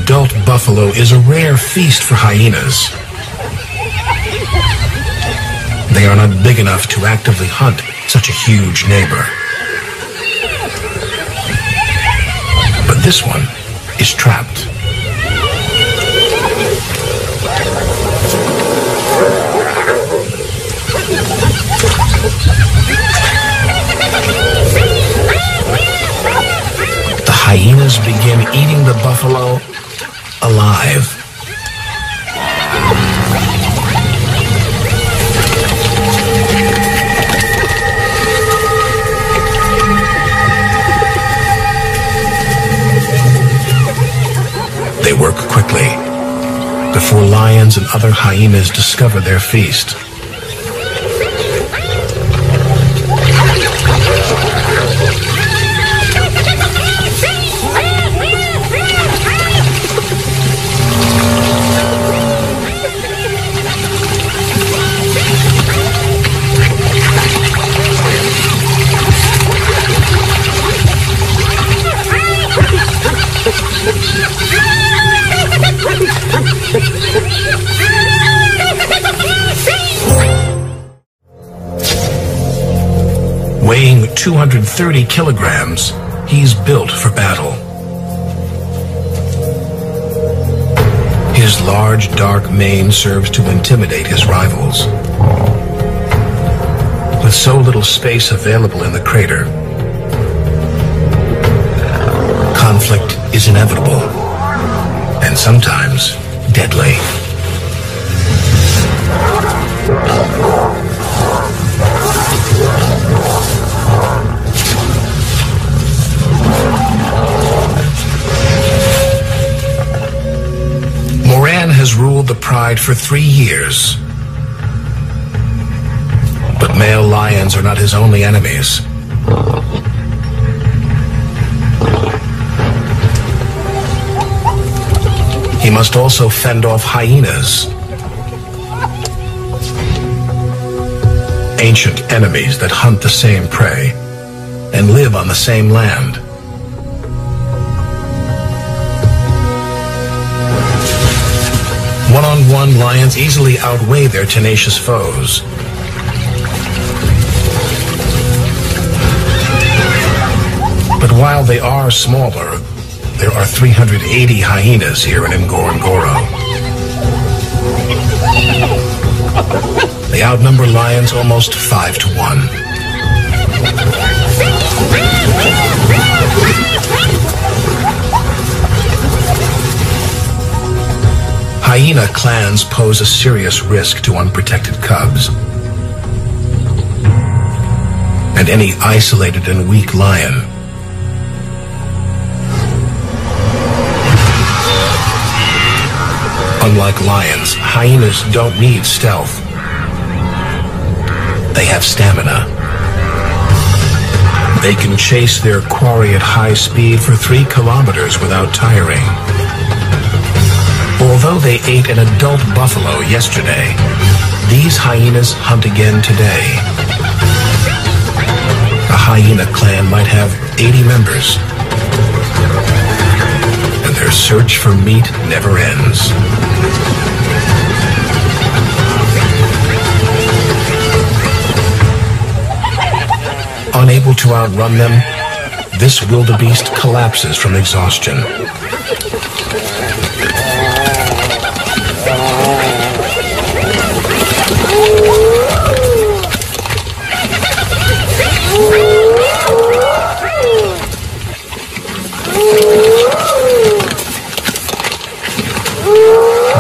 adult buffalo is a rare feast for hyenas. They are not big enough to actively hunt such a huge neighbor. But this one is trapped. The hyenas begin eating the buffalo alive. They work quickly before lions and other hyenas discover their feast. Weighing 230 kilograms, he's built for battle. His large, dark mane serves to intimidate his rivals. With so little space available in the crater, conflict is inevitable, and sometimes deadly. Moran has ruled the Pride for 3 years. But male lions are not his only enemies. He must also fend off hyenas, ancient enemies that hunt the same prey and live on the same land. One-on-one lions easily outweigh their tenacious foes. But while they are smaller, there are 380 hyenas here in Ngorongoro. They outnumber lions almost 5 to 1. Hyena clans pose a serious risk to unprotected cubs. And any isolated and weak lion unlike lions, hyenas don't need stealth. They have stamina. They can chase their quarry at high speed for 3 kilometers without tiring. Although Although they ate an adult buffalo yesterday, these hyenas hunt again today. A hyena clan might have 80 members, and their search for meat never ends. Unable to outrun them, this wildebeest collapses from exhaustion.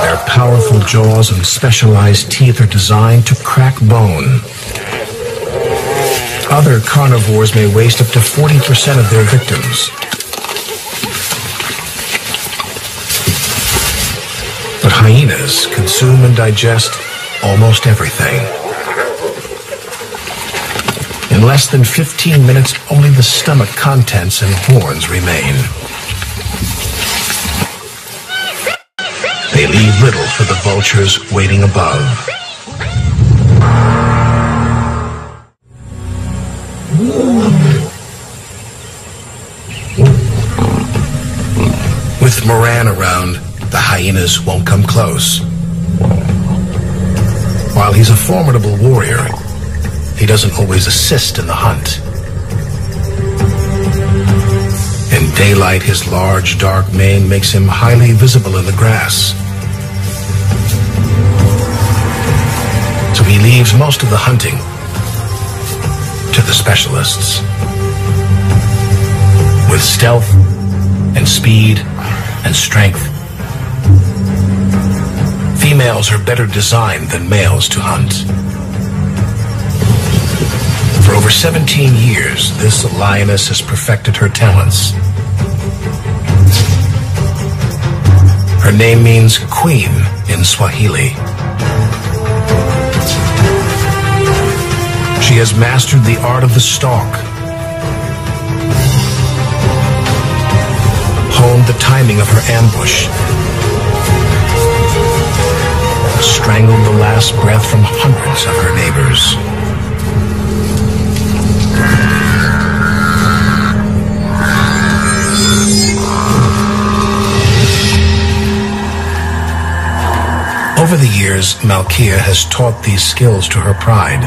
Their powerful jaws and specialized teeth are designed to crack bone. Other carnivores may waste up to 40% of their victims. But hyenas consume and digest almost everything. In less than 15 minutes, only the stomach contents and horns remain. They leave little for the vultures waiting above. With Moran around, the hyenas won't come close. While he's a formidable warrior, he doesn't always assist in the hunt. In daylight, his large, dark mane makes him highly visible in the grass. So he leaves most of the hunting to the specialists. With stealth and speed and strength, females are better designed than males to hunt. For over 17 years, this lioness has perfected her talents. Her name means queen in Swahili. She has mastered the art of the stalk, honed the timing of her ambush, strangled the last breath from hundreds of her neighbors. Over the years, Malkia has taught these skills to her pride.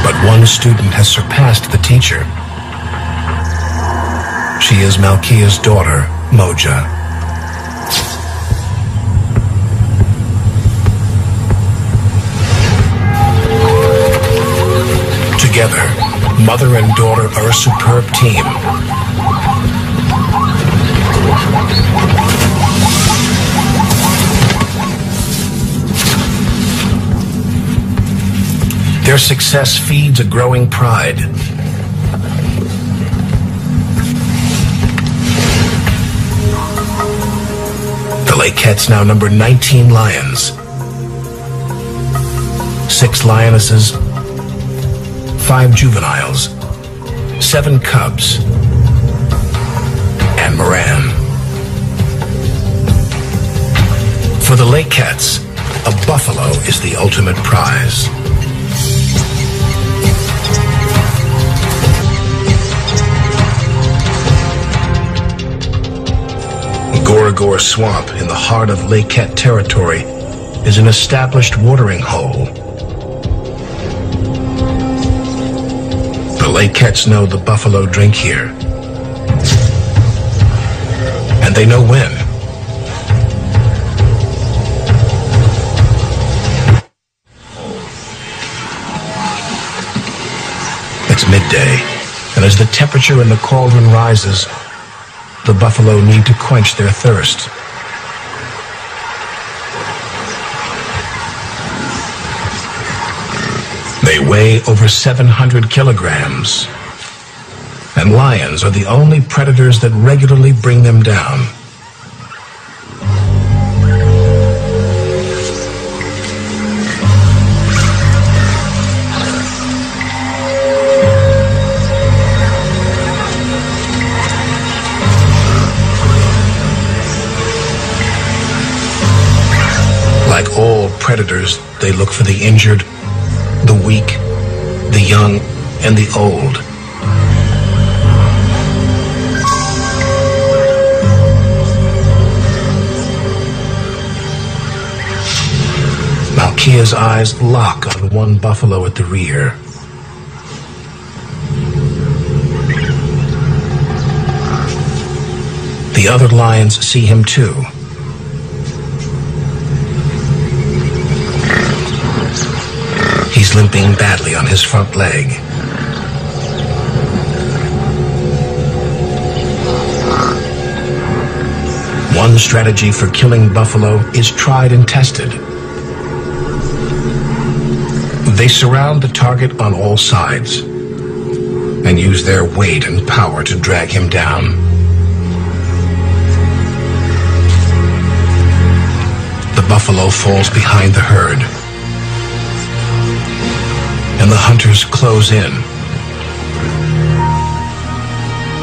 But one student has surpassed the teacher. She is Malkia's daughter, Moja. Together, mother and daughter are a superb team. Their success feeds a growing pride. The Lakettes now number 19 lions, 6 lionesses, 5 juveniles, 7 cubs, and Moran. For the Lakettes, a buffalo is the ultimate prize. Goragor Swamp in the heart of Lakette territory is an established watering hole. The Lakettes know the buffalo drink here, and they know when. It's midday, and as the temperature in the cauldron rises, the buffalo need to quench their thirst. They weigh over 700 kilograms, and lions are the only predators that regularly bring them down. predators, they look for the injured, the weak, the young, and the old. Malkia's eyes lock on one buffalo at the rear. The other lions see him too. He's limping badly on his front leg. One strategy for killing buffalo is tried and tested. They surround the target on all sides and use their weight and power to drag him down. The buffalo falls behind the herd, and the hunters close in.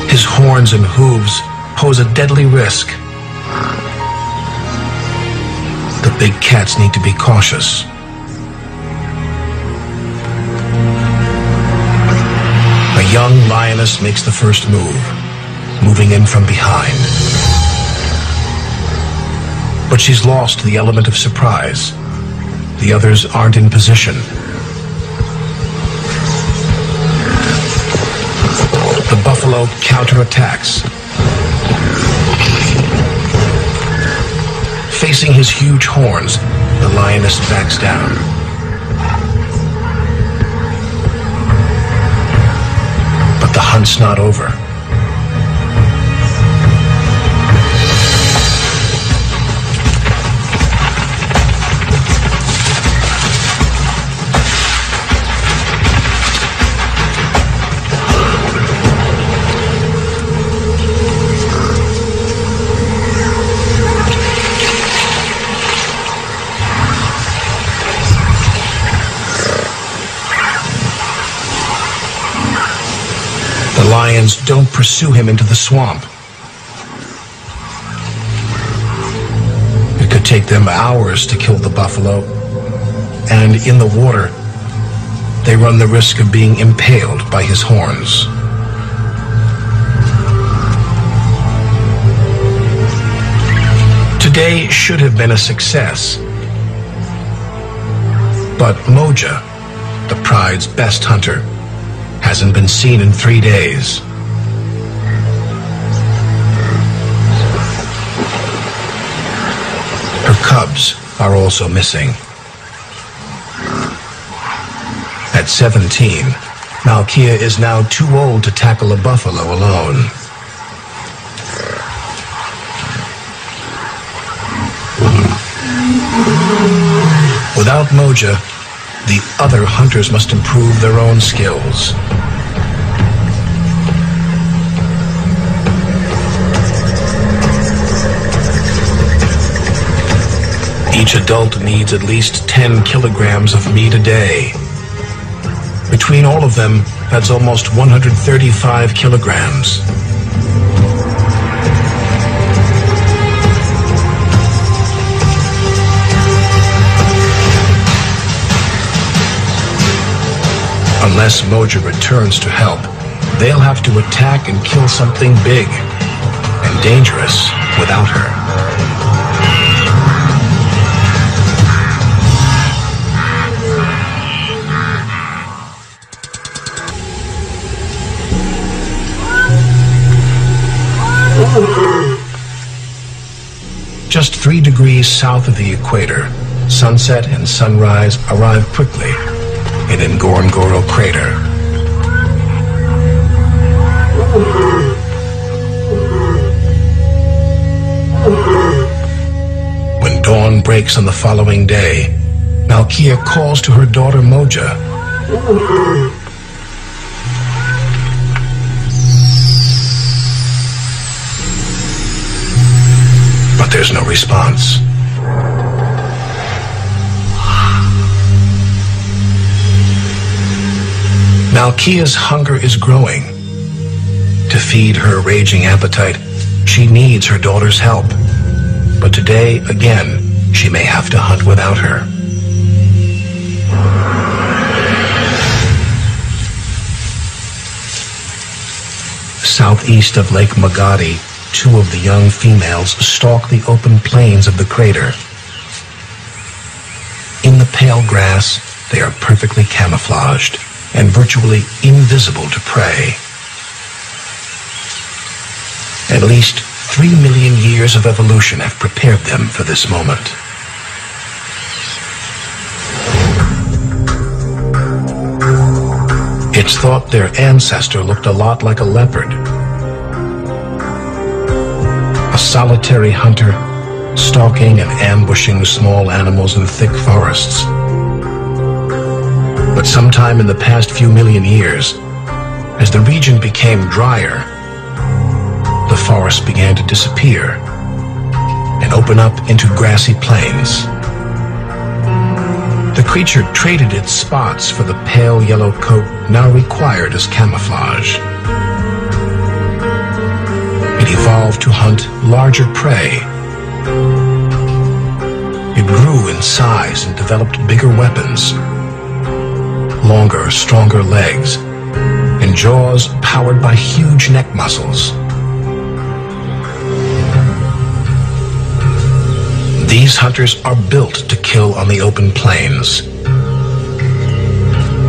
His horns and hooves pose a deadly risk. The big cats need to be cautious. A young lioness makes the first move, moving in from behind. But she's lost the element of surprise. The others aren't in position. The buffalo counterattacks. Facing his huge horns, the lioness backs down. But the hunt's not over. The lions don't pursue him into the swamp. It could take them hours to kill the buffalo, and in the water, they run the risk of being impaled by his horns. Today should have been a success, but Moja, the pride's best hunter, hasn't been seen in 3 days. Her cubs are also missing. At 17, Malkia is now too old to tackle a buffalo alone. Without Moja, the other hunters must improve their own skills. Each adult needs at least 10 kilograms of meat a day. Between all of them, that's almost 135 kilograms. Unless Moja returns to help, they'll have to attack and kill something big and dangerous without her. Just 3 degrees south of the equator, sunset and sunrise arrive quickly in Ngorongoro crater. When dawn breaks on the following day, Malkia calls to her daughter Moja. But there's no response. Malkia's hunger is growing. To feed her raging appetite, she needs her daughter's help. But today, again, she may have to hunt without her. Southeast of Lake Magadi, two of the young females stalk the open plains of the crater. In the pale grass, they are perfectly camouflaged and virtually invisible to prey. At least 3 million years of evolution have prepared them for this moment. It's thought their ancestor looked a lot like a leopard. A solitary hunter, stalking and ambushing small animals in thick forests. But sometime in the past few million years, as the region became drier, the forest began to disappear and open up into grassy plains. The creature traded its spots for the pale yellow coat now required as camouflage. It evolved to hunt larger prey. It grew in size and developed bigger weapons, longer, stronger legs, and jaws powered by huge neck muscles. These hunters are built to kill on the open plains.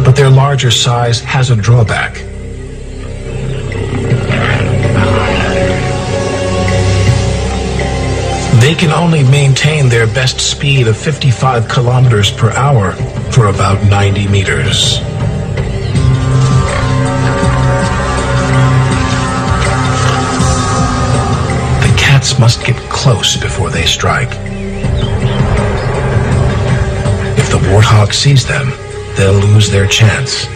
But their larger size has a drawback. They can only maintain their best speed of 55 kilometers per hour for about 90 meters. The cats must get close before they strike. If the warthog sees them, they'll lose their chance.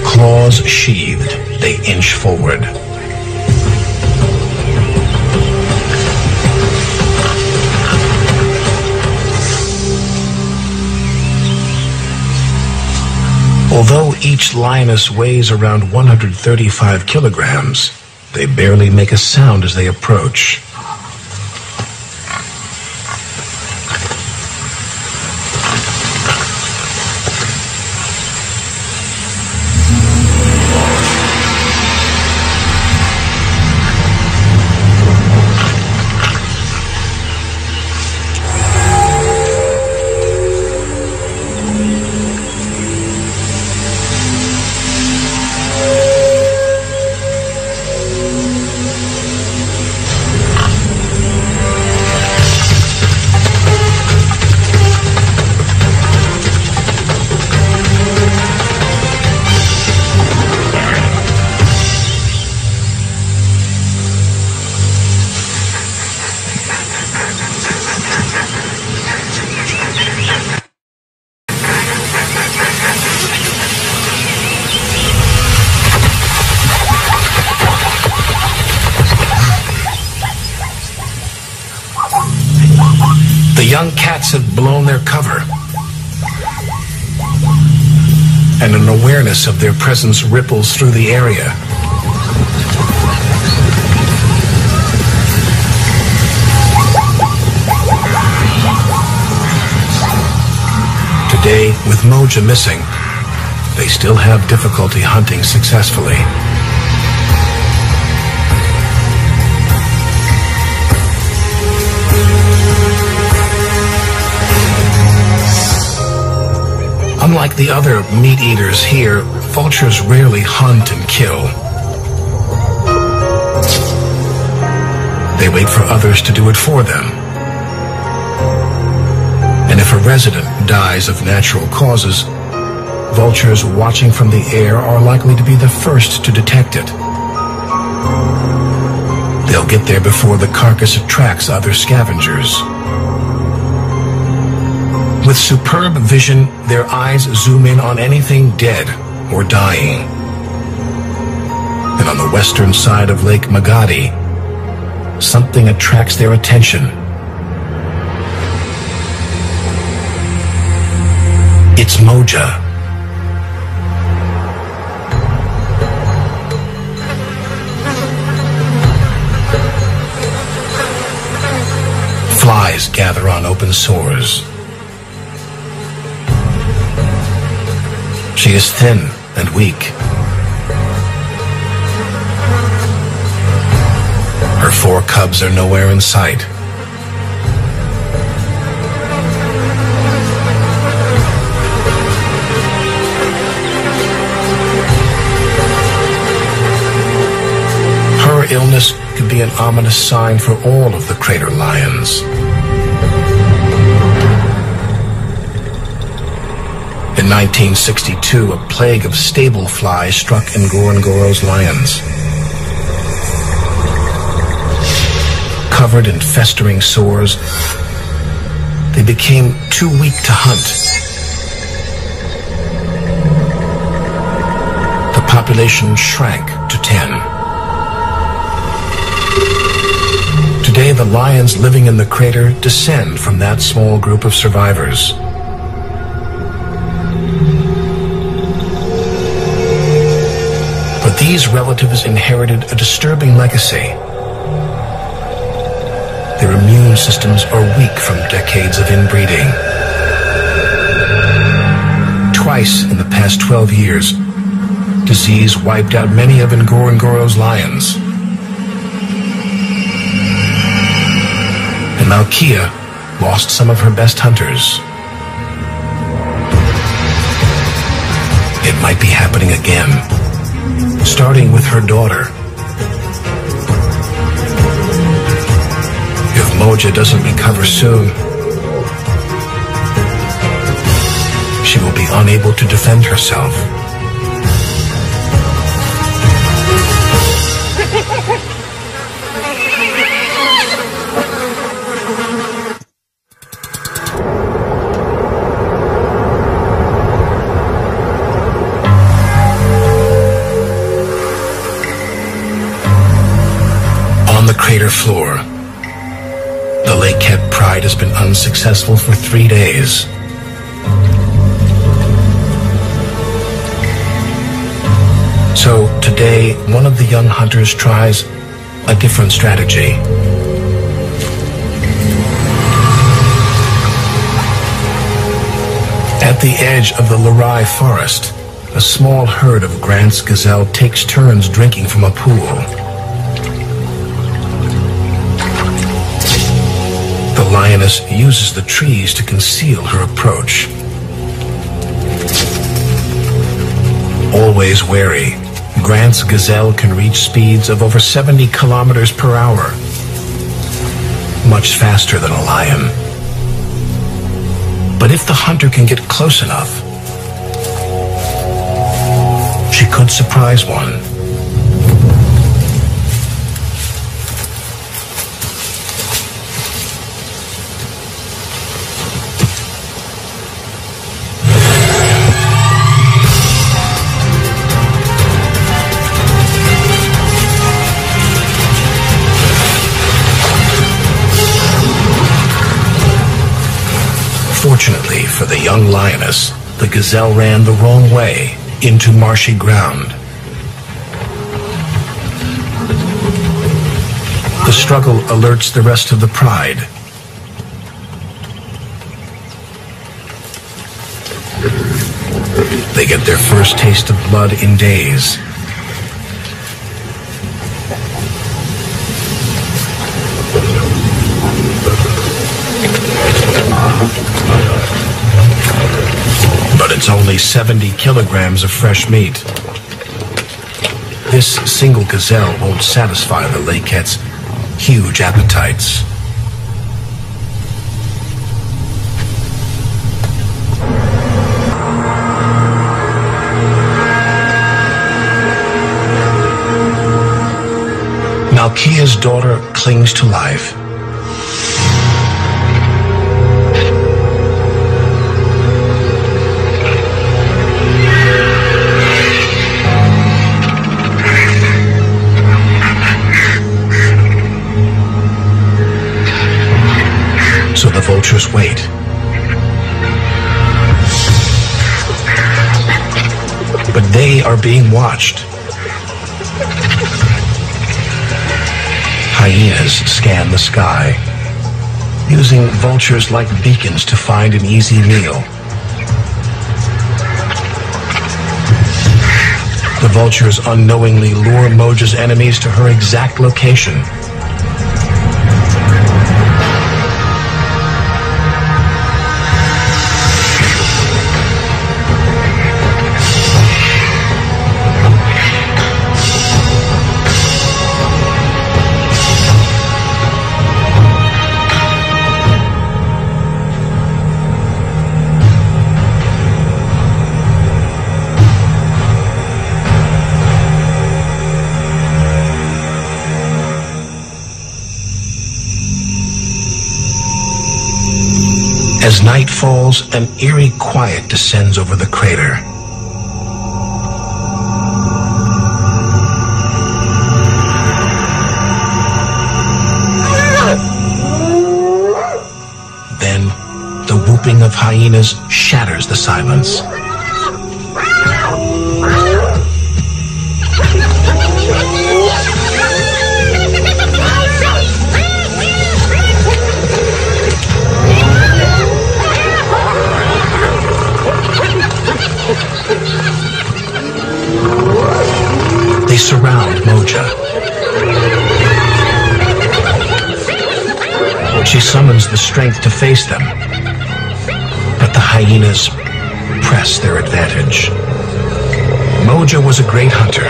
Claws sheathed, they inch forward. Although each lioness weighs around 135 kilograms, they barely make a sound as they approach. The young cats have blown their cover, and an awareness of their presence ripples through the area. Today, with Moja missing, they still have difficulty hunting successfully. Unlike the other meat eaters here, vultures rarely hunt and kill. They wait for others to do it for them. And if a resident dies of natural causes, vultures watching from the air are likely to be the first to detect it. They'll get there before the carcass attracts other scavengers. With superb vision, their eyes zoom in on anything dead or dying. And on the western side of Lake Magadi, something attracts their attention. It's Moja. Flies gather on open sores. She is thin and weak, Her 4 cubs are nowhere in sight. Her illness could be an ominous sign for all of the crater lions. In 1962, a plague of stable flies struck Ngorongoro's lions. Covered in festering sores, they became too weak to hunt. The population shrank to 10. Today, the lions living in the crater descend from that small group of survivors. But these relatives inherited a disturbing legacy. Their immune systems are weak from decades of inbreeding. Twice in the past 12 years, disease wiped out many of Ngorongoro's lions. And Malkia lost some of her best hunters. It might be happening again, starting with her daughter. If Moja doesn't recover soon, she will be unable to defend herself. On the crater floor, the Lakehead Pride has been unsuccessful for 3 days. So today, one of the young hunters tries a different strategy. At the edge of the Lurai forest, a small herd of Grant's gazelle takes turns drinking from a pool. The lioness uses the trees to conceal her approach. Always wary, Grant's gazelle can reach speeds of over 70 kilometers per hour, much faster than a lion. But if the hunter can get close enough, she could surprise one. Fortunately for the young lioness, the gazelle ran the wrong way, into marshy ground. The struggle alerts the rest of the pride. They get their first taste of blood in days. But it's only 70 kilograms of fresh meat. This single gazelle won't satisfy the lakehead's huge appetites. Malkia's daughter clings to life. So the vultures wait. But they are being watched. Hyenas scan the sky, using vultures like beacons to find an easy meal. The vultures unknowingly lure Moja's enemies to her exact location, As night falls, an eerie quiet descends over the crater. Then, the whooping of hyenas shatters the silence. They surround Moja. She summons the strength to face them, but the hyenas press their advantage. Moja was a great hunter,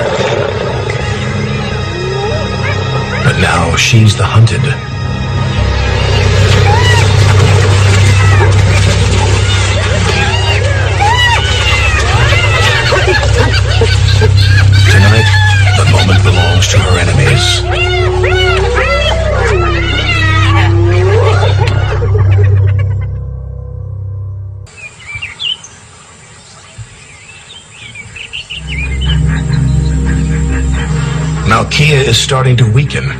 but now she's the hunted. Tonight, the moment belongs to her enemies. Malkia is starting to weaken.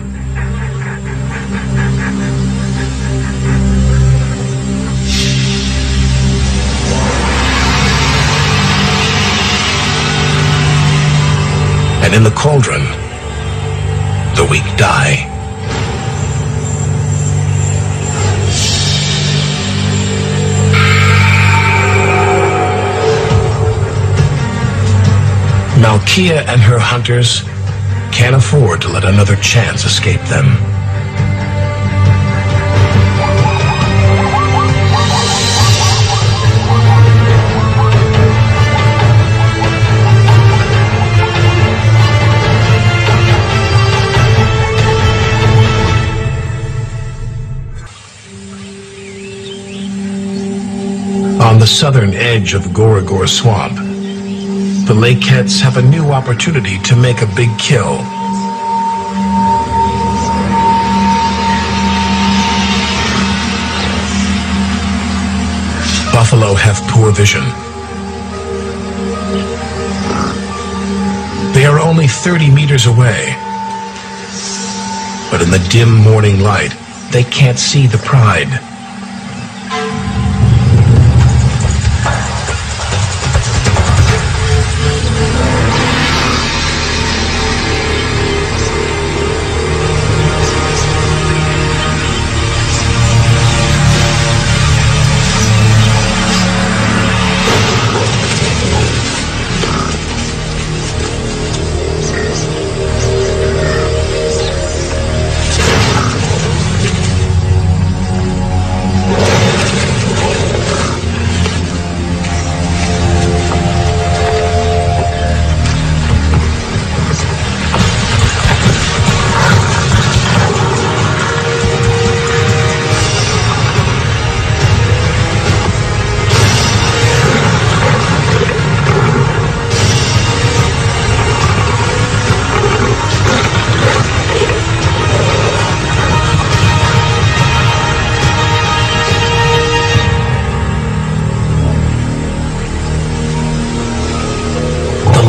And in the cauldron, the weak die. Malkia and her hunters can't afford to let another chance escape them. On the southern edge of Gorigor Swamp, the Lakeheads have a new opportunity to make a big kill. Buffalo have poor vision. They are only 30 meters away, but in the dim morning light, they can't see the pride.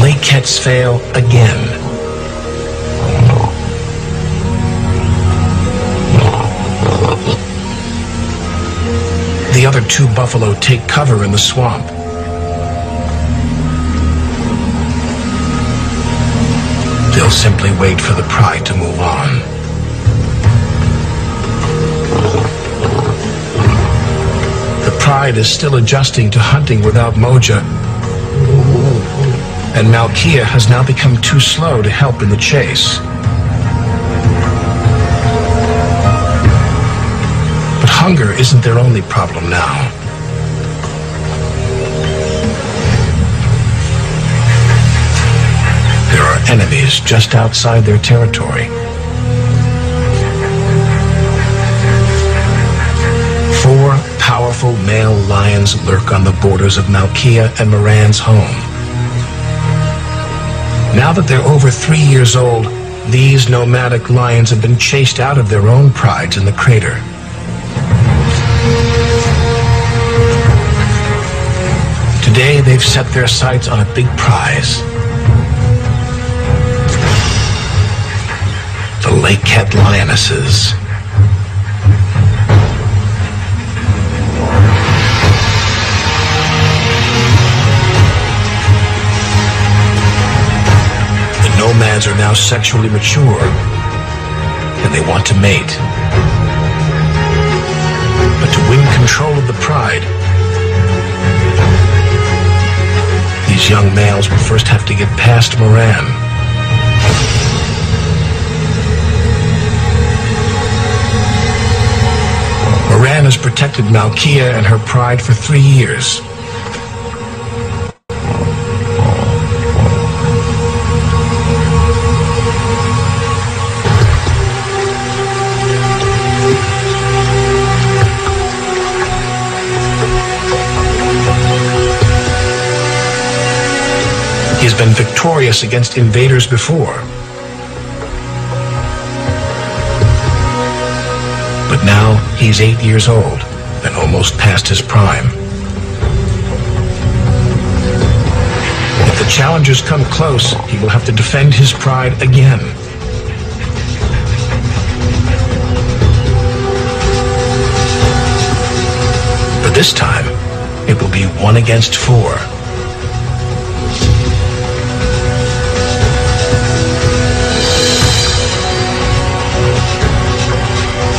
Lakeheads fail again. The other two buffalo take cover in the swamp. They'll simply wait for the pride to move on. The pride is still adjusting to hunting without Moja, and Malkia has now become too slow to help in the chase. But hunger isn't their only problem now. There are enemies just outside their territory. 4 powerful male lions lurk on the borders of Malkia and Moran's home. Now that they're over 3 years old, these nomadic lions have been chased out of their own prides in the crater. Today, they've set their sights on a big prize. The lake cat lionesses. The nomads are now sexually mature, and they want to mate. But to win control of the pride, these young males will first have to get past Moran. Moran has protected Malkia and her pride for 3 years. He has been victorious against invaders before. But now he's 8 years old and almost past his prime. If the challengers come close, he will have to defend his pride again. But this time, it will be 1 against 4.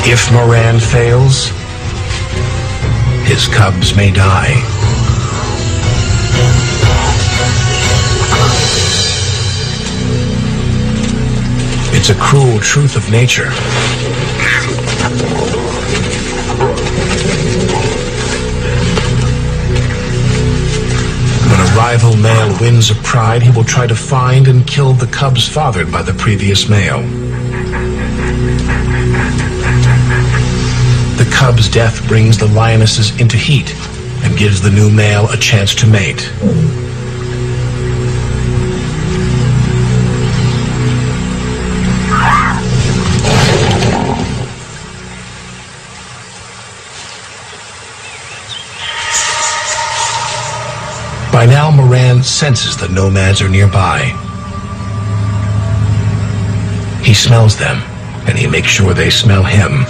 If Moran fails, his cubs may die. It's a cruel truth of nature. When a rival male wins a pride, he will try to find and kill the cubs fathered by the previous male. The cub's death brings the lionesses into heat and gives the new male a chance to mate. By now, Moran senses the nomads are nearby. He smells them, and he makes sure they smell him.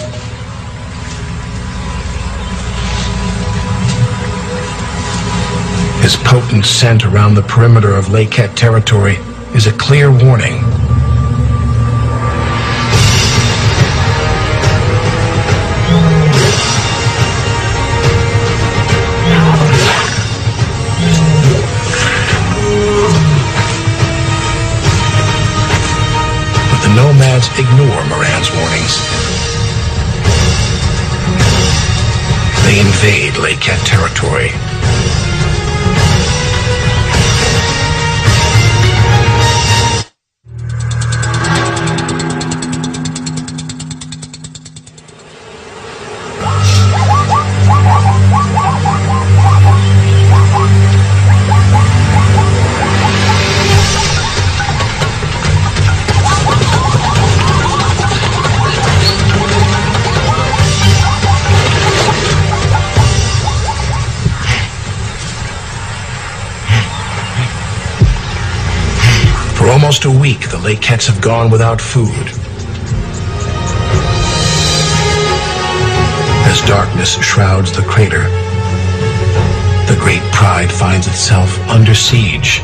His potent scent around the perimeter of Lake Cat territory is a clear warning. But the nomads ignore Moran's warnings. They invade Lake Cat territory. For almost a week, the lake cats have gone without food. As darkness shrouds the crater, the great pride finds itself under siege.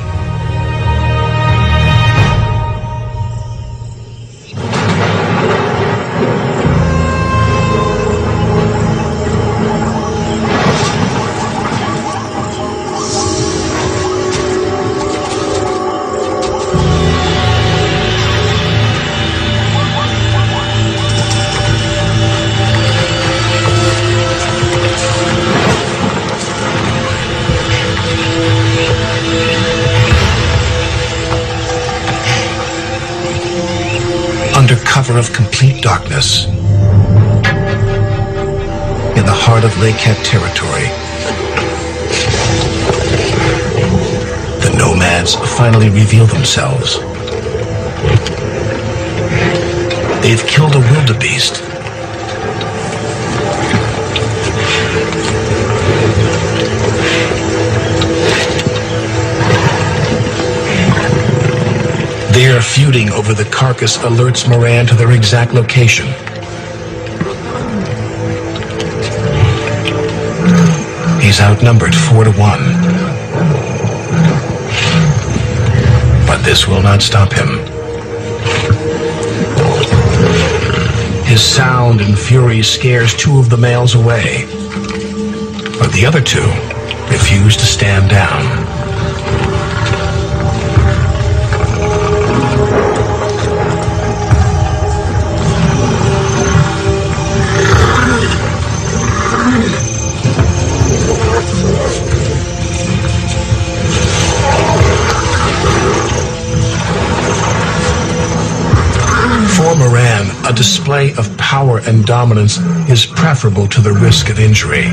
Under cover of complete darkness, in the heart of Lake Cat territory, the nomads finally reveal themselves. They've killed a wildebeest. Their feuding over the carcass alerts Moran to their exact location. He's outnumbered 4-1. But this will not stop him. His sound and fury scares 2 of the males away. But the other 2 refuse to stand down. For Moran, a display of power and dominance is preferable to the risk of injury.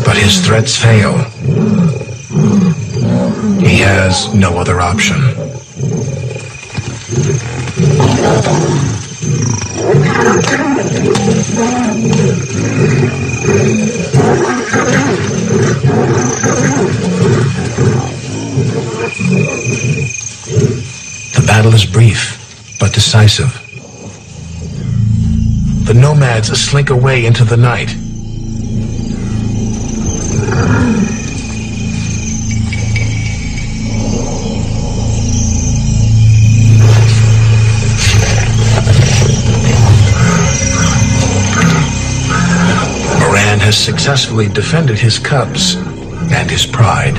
But his threats fail. He has no other option. The battle is brief, but decisive. The nomads slink away into the night. Moran has successfully defended his cubs and his pride.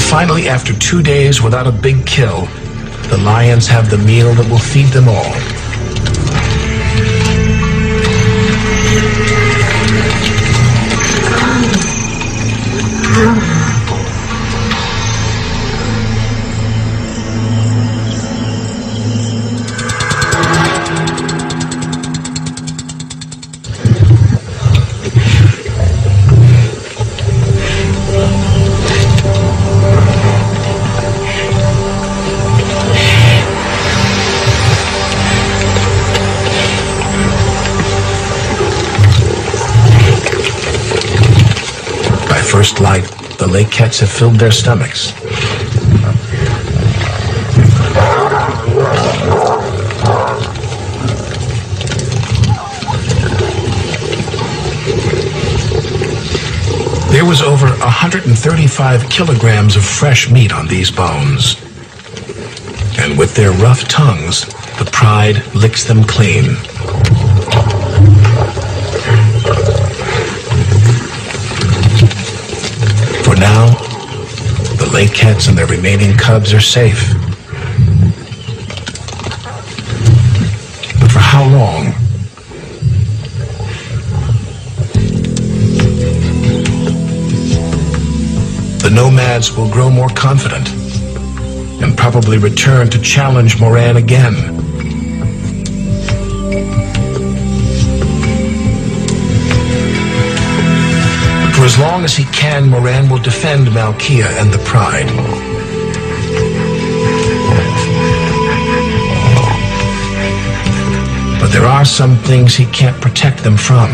Finally, after 2 days without a big kill, the lions have the meal that will feed them all. First light, the lake cats have filled their stomachs. There was over 135 kilograms of fresh meat on these bones. And with their rough tongues, the pride licks them clean. For now, the lake cats and their remaining cubs are safe. But for how long? The nomads will grow more confident and probably return to challenge Moran again. For as long as he can, Moran will defend Malkia and the Pride. But there are some things he can't protect them from.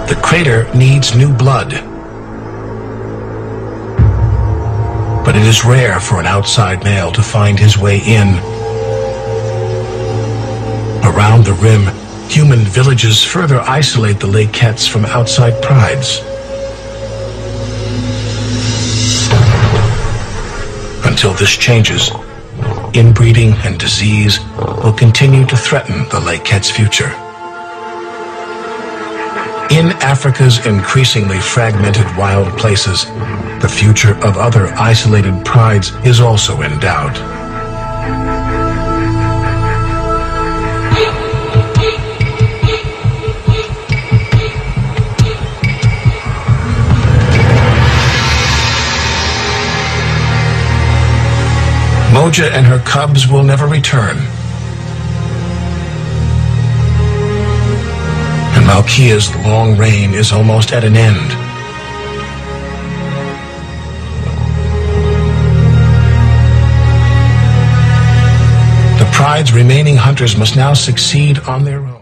The crater needs new blood. But it is rare for an outside male to find his way in. Around the rim, human villages further isolate the lake cats from outside prides. Until this changes, inbreeding and disease will continue to threaten the lake cat's future. In Africa's increasingly fragmented wild places, the future of other isolated prides is also in doubt. Georgia and her cubs will never return. And Malkia's long reign is almost at an end. The Pride's remaining hunters must now succeed on their own.